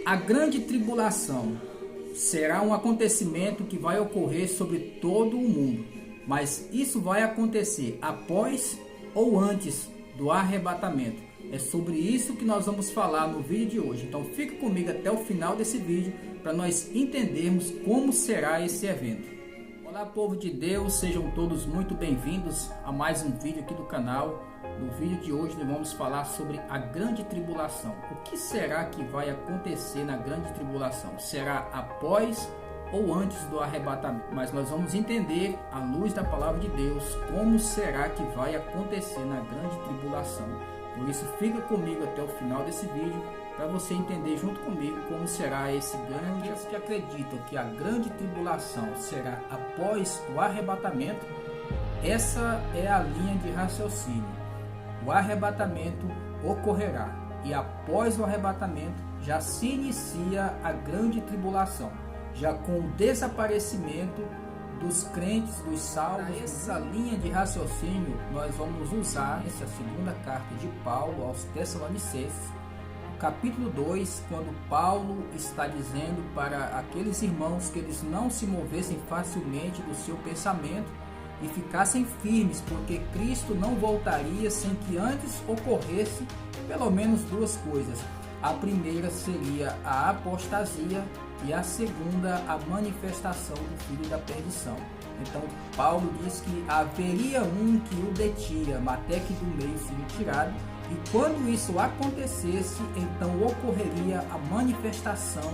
A grande tribulação será um acontecimento que vai ocorrer sobre todo o mundo, mas isso vai acontecer após ou antes do arrebatamento. É sobre isso que nós vamos falar no vídeo de hoje. Então fique comigo até o final desse vídeo para nós entendermos como será esse evento. Olá, povo de Deus, sejam todos muito bem-vindos a mais um vídeo aqui do canal. No vídeo de hoje nós vamos falar sobre a grande tribulação. O que será que vai acontecer na grande tribulação? Será após ou antes do arrebatamento? Mas nós vamos entender, à luz da palavra de Deus, como será que vai acontecer na grande tribulação. Por isso fica comigo até o final desse vídeo para você entender junto comigo como será esse grande. Os que acreditam que a grande tribulação será após o arrebatamento, essa é a linha de raciocínio. O arrebatamento ocorrerá e após o arrebatamento já se inicia a grande tribulação, já com o desaparecimento dos crentes, dos salvos. Essa linha de raciocínio nós vamos usar essa segunda carta de Paulo aos Tessalonicenses, capítulo 2, quando Paulo está dizendo para aqueles irmãos que eles não se movessem facilmente do seu pensamento e ficassem firmes, porque Cristo não voltaria sem que antes ocorresse pelo menos duas coisas. A primeira seria a apostasia e a segunda a manifestação do filho da perdição. Então Paulo diz que haveria um que o detinha, até que do meio seria tirado, e quando isso acontecesse, então ocorreria a manifestação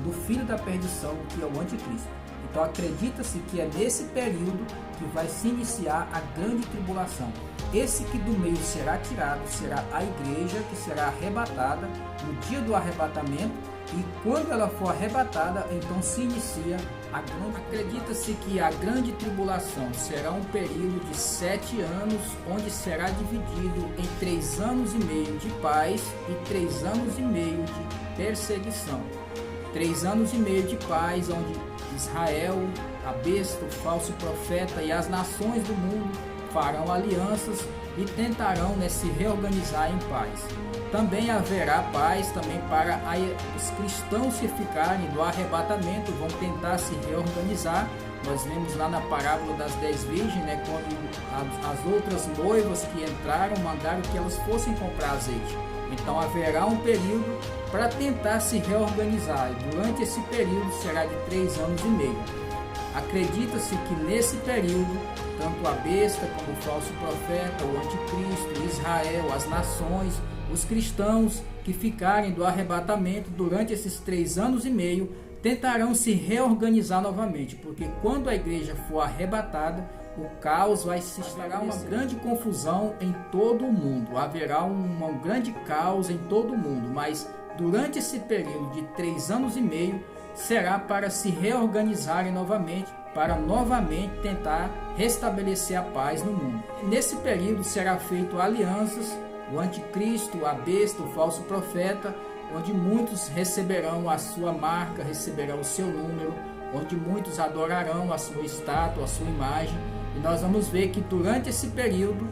do filho da perdição, que é o anticristo. Então acredita-se que é nesse período que vai se iniciar a grande tribulação. Esse que do meio será tirado será a igreja, que será arrebatada no dia do arrebatamento, e quando ela for arrebatada, então se inicia a grande. Acredita-se que a grande tribulação será um período de 7 anos, onde será dividido em 3 anos e meio de paz e 3 anos e meio de perseguição. 3 anos e meio de paz, onde Israel, a besta, o falso profeta e as nações do mundo farão alianças e tentarão se reorganizar em paz. Também haverá paz também para os cristãos que ficarem do arrebatamento, vão tentar se reorganizar. Nós vemos lá na parábola das 10 virgens, quando as outras noivas que entraram mandaram que elas fossem comprar azeite. Então haverá um período para tentar se reorganizar, e durante esse período será de 3 anos e meio. Acredita-se que nesse período, tanto a besta como o falso profeta, o anticristo, Israel, as nações, os cristãos que ficarem do arrebatamento durante esses 3 anos e meio tentarão se reorganizar novamente, porque quando a igreja for arrebatada, o caos vai se instalar, uma grande confusão em todo o mundo, haverá um grande caos em todo o mundo, mas durante esse período de 3 anos e meio será para se reorganizarem novamente, para novamente tentar restabelecer a paz no mundo. Nesse período será feito alianças, o anticristo, a besta, o falso profeta, onde muitos receberão a sua marca, receberão o seu número, onde muitos adorarão a sua estátua, a sua imagem. E nós vamos ver que durante esse período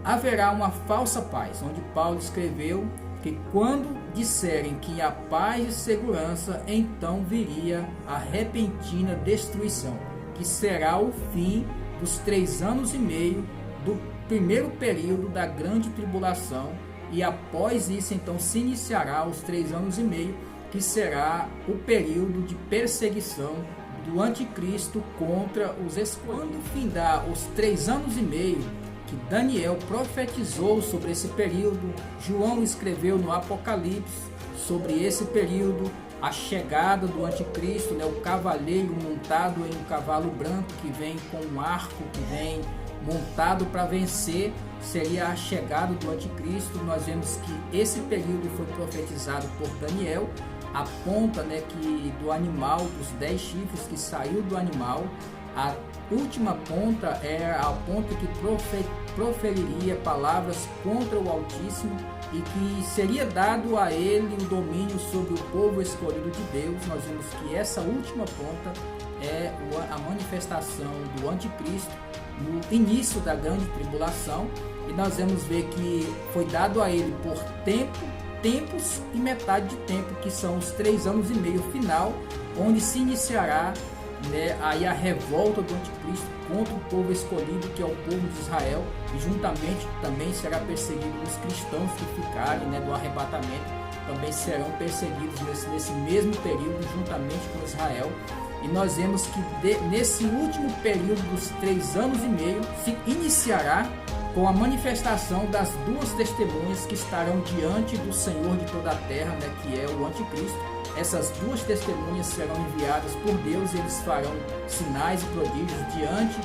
haverá uma falsa paz, onde Paulo escreveu que quando disserem que há paz e segurança, então viria a repentina destruição, que será o fim dos 3 anos e meio do primeiro período da grande tribulação, e após isso então se iniciará os 3 anos e meio, que será o período de perseguição do anticristo contra os escolhidos. Quando findar os 3 anos e meio que Daniel profetizou sobre esse período, João escreveu no Apocalipse sobre esse período, a chegada do anticristo, o cavaleiro montado em um cavalo branco que vem com um arco, que vem montado para vencer, seria a chegada do anticristo. Nós vemos que esse período foi profetizado por Daniel. A ponta que do animal, dos 10 chifres que saiu do animal, a última ponta é a ponta que proferiria palavras contra o Altíssimo e que seria dado a ele o domínio sobre o povo escolhido de Deus. Nós vemos que essa última ponta é a manifestação do anticristo no início da grande tribulação, e nós vamos ver que foi dado a ele por tempo tempos e metade de tempo, que são os 3 anos e meio final, onde se iniciará, né, aí a revolta do anticristo contra o povo escolhido, que é o povo de Israel, e juntamente também será perseguido os cristãos que ficarem, né, do arrebatamento, também serão perseguidos nesse mesmo período, juntamente com Israel. E nós vemos que nesse último período dos 3 anos e meio se iniciará com a manifestação das 2 testemunhas que estarão diante do Senhor de toda a terra, né, que é o anticristo. Essas 2 testemunhas serão enviadas por Deus, eles farão sinais e prodígios diante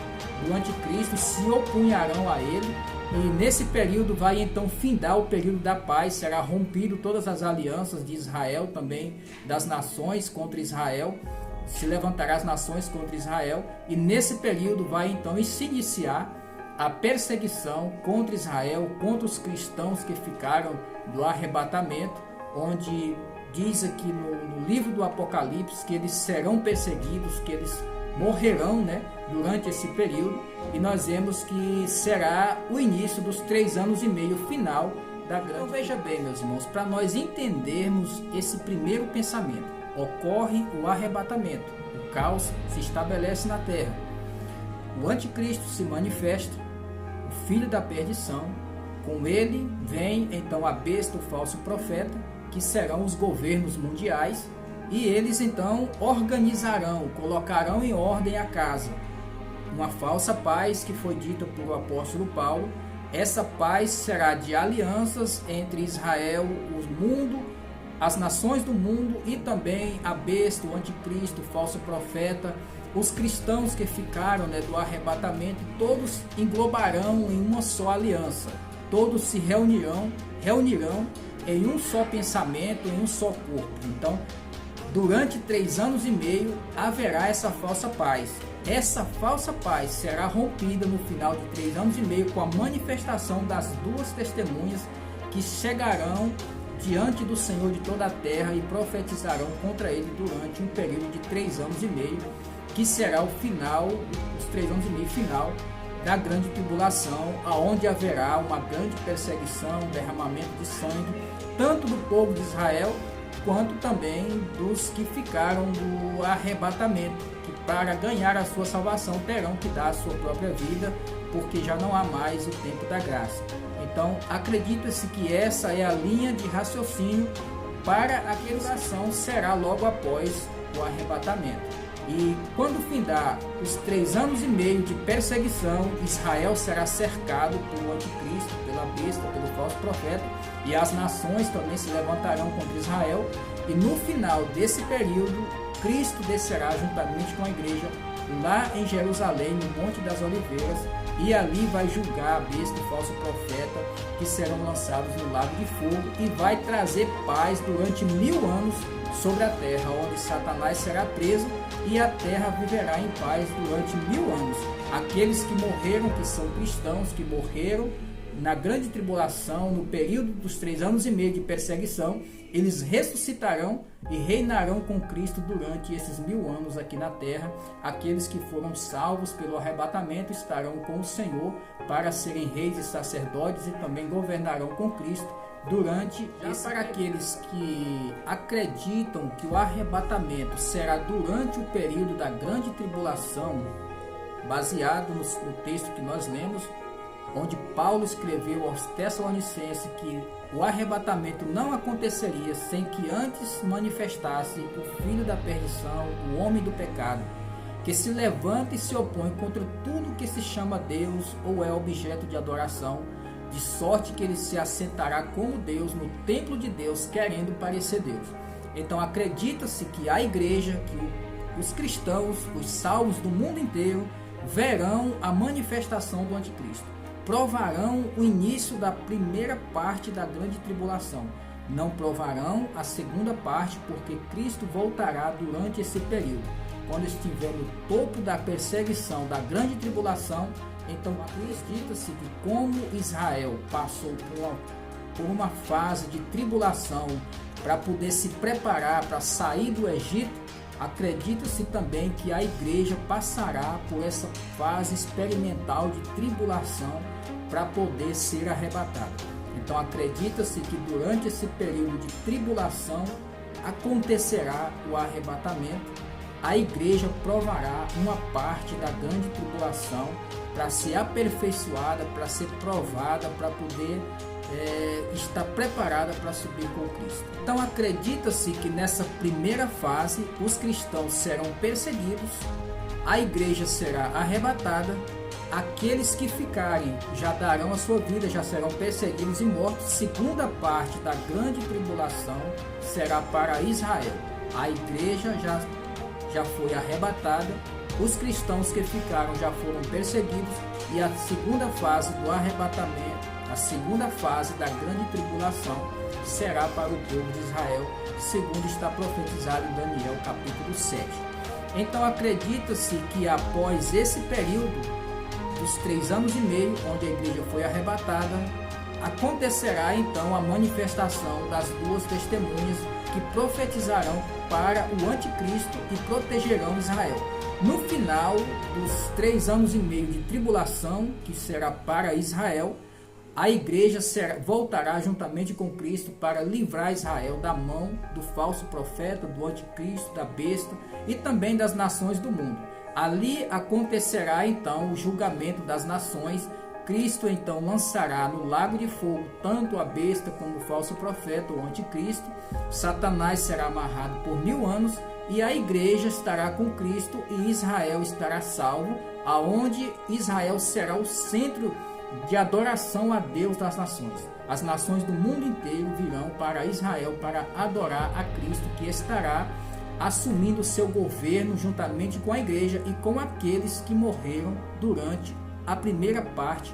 do anticristo, se opunharão a ele. E nesse período vai então findar o período da paz, será rompido todas as alianças de Israel, também das nações contra Israel, se levantará as nações contra Israel, e nesse período vai então se iniciar a perseguição contra Israel, contra os cristãos que ficaram do arrebatamento, onde diz aqui no livro do Apocalipse que eles serão perseguidos, que eles morrerão, né, durante esse período, e nós vemos que será o início dos 3 anos e meio final da grande. Então veja bem, meus irmãos, para nós entendermos esse primeiro pensamento, ocorre o arrebatamento, o caos se estabelece na terra, o anticristo se manifesta, o filho da perdição, com ele vem então a besta, o falso profeta, que serão os governos mundiais, e eles então organizarão, colocarão em ordem a casa. Uma falsa paz que foi dita por o apóstolo Paulo. Essa paz será de alianças entre Israel, o mundo, as nações do mundo, e também a besta, o anticristo, o falso profeta, os cristãos que ficaram, né, do arrebatamento, todos englobarão em uma só aliança. Todos se reunirão em um só pensamento, em um só corpo. Então, durante 3 anos e meio haverá essa falsa paz. Essa falsa paz será rompida no final de 3 anos e meio com a manifestação das 2 testemunhas que chegarão diante do Senhor de toda a terra e profetizarão contra ele durante um período de 3 anos e meio, que será o final, os 3 anos e meio final da grande tribulação, aonde haverá uma grande perseguição, derramamento de sangue, tanto do povo de Israel, quanto também dos que ficaram do arrebatamento, que para ganhar a sua salvação terão que dar a sua própria vida, porque já não há mais o tempo da graça. Então, acredita-se que essa é a linha de raciocínio para a tribulação, será logo após o arrebatamento. E quando findar os 3 anos e meio de perseguição, Israel será cercado pelo anticristo, pela besta, pelo falso profeta, e as nações também se levantarão contra Israel. E no final desse período, Cristo descerá juntamente com a igreja lá em Jerusalém, no Monte das Oliveiras, e ali vai julgar a besta e o falso profeta, que serão lançados no lago de fogo, e vai trazer paz durante 1000 anos sobre a terra, onde Satanás será preso e a terra viverá em paz durante 1000 anos. Aqueles que morreram, que são cristãos, que morreram na grande tribulação, no período dos 3 anos e meio de perseguição, eles ressuscitarão e reinarão com Cristo durante esses 1000 anos aqui na terra. Aqueles que foram salvos pelo arrebatamento estarão com o Senhor para serem reis e sacerdotes, e também governarão com Cristo durante esse. Para aqueles que acreditam que o arrebatamento será durante o período da grande tribulação, baseado no texto que nós lemos, onde Paulo escreveu aos Tessalonicenses que o arrebatamento não aconteceria sem que antes manifestasse o filho da perdição, o homem do pecado, que se levanta e se opõe contra tudo que se chama Deus ou é objeto de adoração, de sorte que ele se assentará como Deus no templo de Deus, querendo parecer Deus. Então acredita-se que a igreja, que os cristãos, os salvos do mundo inteiro, verão a manifestação do anticristo, provarão o início da primeira parte da grande tribulação. Não provarão a segunda parte, porque Cristo voltará durante esse período. Quando estiver no topo da perseguição da grande tribulação, então acredita-se que como Israel passou por uma fase de tribulação para poder se preparar para sair do Egito, acredita-se também que a igreja passará por essa fase experimental de tribulação para poder ser arrebatada. Então acredita-se que durante esse período de tribulação acontecerá o arrebatamento. A igreja provará uma parte da grande tribulação para ser aperfeiçoada, para ser provada, para poder estar preparada para subir com Cristo. Então acredita-se que nessa primeira fase os cristãos serão perseguidos, a igreja será arrebatada, aqueles que ficarem já darão a sua vida, já serão perseguidos e mortos. Segunda parte da grande tribulação será para Israel. A igreja já foi arrebatada, os cristãos que ficaram já foram perseguidos e a segunda fase do arrebatamento, a segunda fase da grande tribulação será para o povo de Israel, segundo está profetizado em Daniel capítulo 7. Então acredita-se que após esse período dos 3 anos e meio, onde a igreja foi arrebatada, acontecerá então a manifestação das 2 testemunhas que profetizarão para o anticristo e protegerão Israel. No final dos 3 anos e meio de tribulação, que será para Israel, a igreja voltará juntamente com Cristo para livrar Israel da mão do falso profeta, do anticristo, da besta e também das nações do mundo. Ali acontecerá então o julgamento das nações. Cristo então lançará no lago de fogo tanto a besta como o falso profeta, o anticristo. Satanás será amarrado por 1000 anos e a igreja estará com Cristo e Israel estará salvo, aonde Israel será o centro de adoração a Deus das nações. As nações do mundo inteiro virão para Israel para adorar a Cristo, que estará assumindo seu governo juntamente com a igreja e com aqueles que morreram durante a primeira parte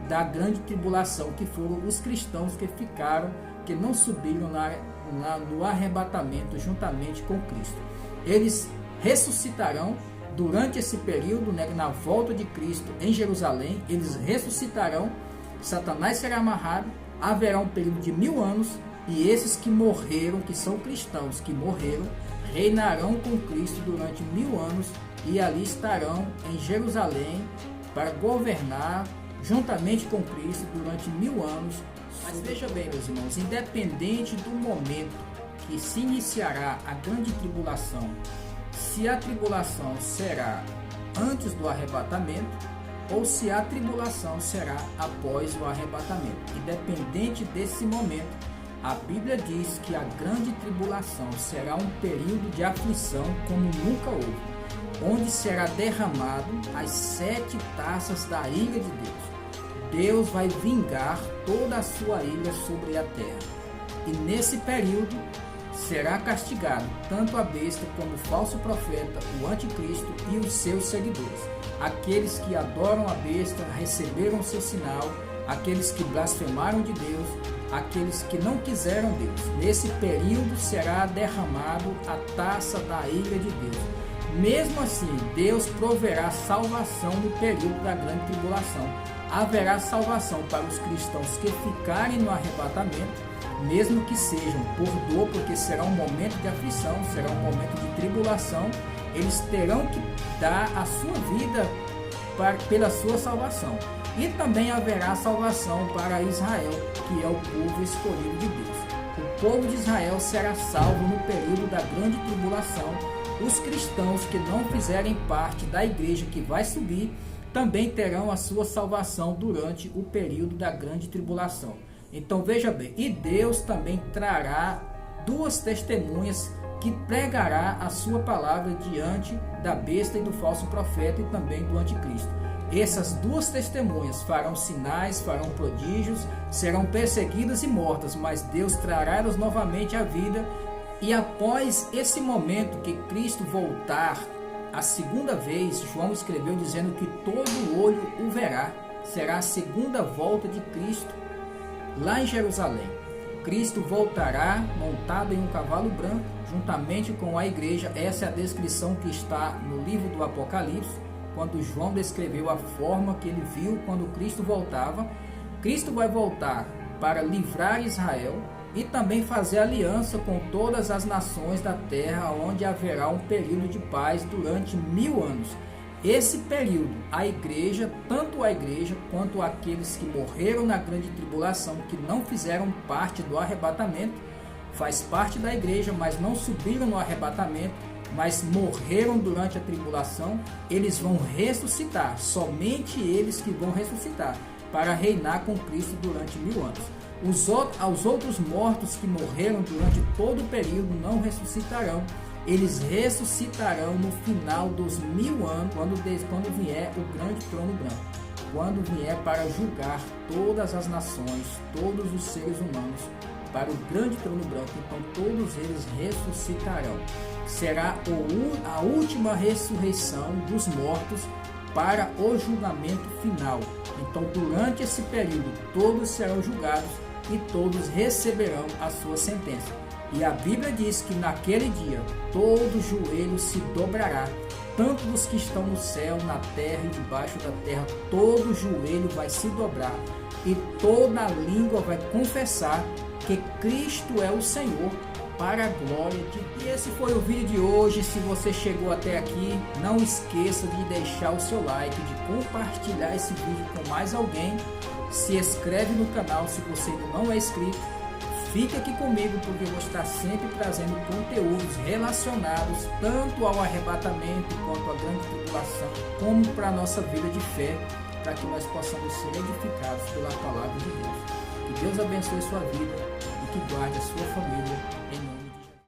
da grande tribulação, que foram os cristãos que ficaram, que não subiram no arrebatamento juntamente com Cristo. Eles ressuscitarão durante esse período, na volta de Cristo em Jerusalém. Eles ressuscitarão, Satanás será amarrado, haverá um período de 1000 anos e esses que morreram, que são cristãos que morreram, reinarão com Cristo durante 1000 anos e ali estarão em Jerusalém para governar juntamente com Cristo durante 1000 anos. Mas veja bem, meus irmãos, independente do momento que se iniciará a grande tribulação, se a tribulação será antes do arrebatamento ou se a tribulação será após o arrebatamento, independente desse momento, a Bíblia diz que a grande tribulação será um período de aflição como nunca houve, onde será derramado as 7 taças da ira de Deus. Deus vai vingar toda a sua ira sobre a terra. E nesse período será castigado tanto a besta como o falso profeta, o anticristo e os seus seguidores. Aqueles que adoram a besta receberam o seu sinal, aqueles que blasfemaram de Deus, aqueles que não quiseram Deus. Nesse período será derramado a taça da ira de Deus. Mesmo assim, Deus proverá salvação no período da grande tribulação. Haverá salvação para os cristãos que ficarem no arrebatamento, mesmo que sejam por dor, porque será um momento de aflição, será um momento de tribulação. Eles terão que dar a sua vida pela sua salvação. E também haverá salvação para Israel, que é o povo escolhido de Deus. O povo de Israel será salvo no período da grande tribulação. Os cristãos que não fizerem parte da igreja que vai subir também terão a sua salvação durante o período da grande tribulação. Então veja bem, e Deus também trará 2 testemunhas que pregará a sua palavra diante da besta e do falso profeta e também do anticristo. Essas 2 testemunhas farão sinais, farão prodígios, serão perseguidas e mortas, mas Deus trará elas novamente à vida. E após esse momento que Cristo voltar a segunda vez, João escreveu dizendo que todo olho o verá. Será a segunda volta de Cristo lá em Jerusalém. Cristo voltará montado em um cavalo branco, juntamente com a igreja. Essa é a descrição que está no livro do Apocalipse, quando João descreveu a forma que ele viu quando Cristo voltava. Cristo vai voltar para livrar Israel e também fazer aliança com todas as nações da terra, onde haverá um período de paz durante 1000 anos. Esse período, a igreja, tanto a igreja quanto aqueles que morreram na grande tribulação, que não fizeram parte do arrebatamento, faz parte da igreja, mas não subiram no arrebatamento, mas morreram durante a tribulação, eles vão ressuscitar, somente eles que vão ressuscitar, para reinar com Cristo durante 1000 anos. Aos outros mortos que morreram durante todo o período não ressuscitarão. Eles ressuscitarão no final dos 1000 anos, quando vier o grande trono branco, quando vier para julgar todas as nações, todos os seres humanos, para o grande trono branco. Então todos eles ressuscitarão. Será a última ressurreição dos mortos para o julgamento final. Então durante esse período todos serão julgados e todos receberão a sua sentença. E a Bíblia diz que naquele dia todo joelho se dobrará, tanto dos que estão no céu, na terra e debaixo da terra, todo joelho vai se dobrar e toda língua vai confessar que Cristo é o Senhor, para a glória de Deus. E esse foi o vídeo de hoje. Se você chegou até aqui, não esqueça de deixar o seu like, de compartilhar esse vídeo com mais alguém. Se inscreve no canal se você ainda não é inscrito. Fique aqui comigo, porque eu vou estar sempre trazendo conteúdos relacionados tanto ao arrebatamento quanto à grande tribulação, como para a nossa vida de fé, para que nós possamos ser edificados pela palavra de Deus. Que Deus abençoe sua vida e que guarde a sua família em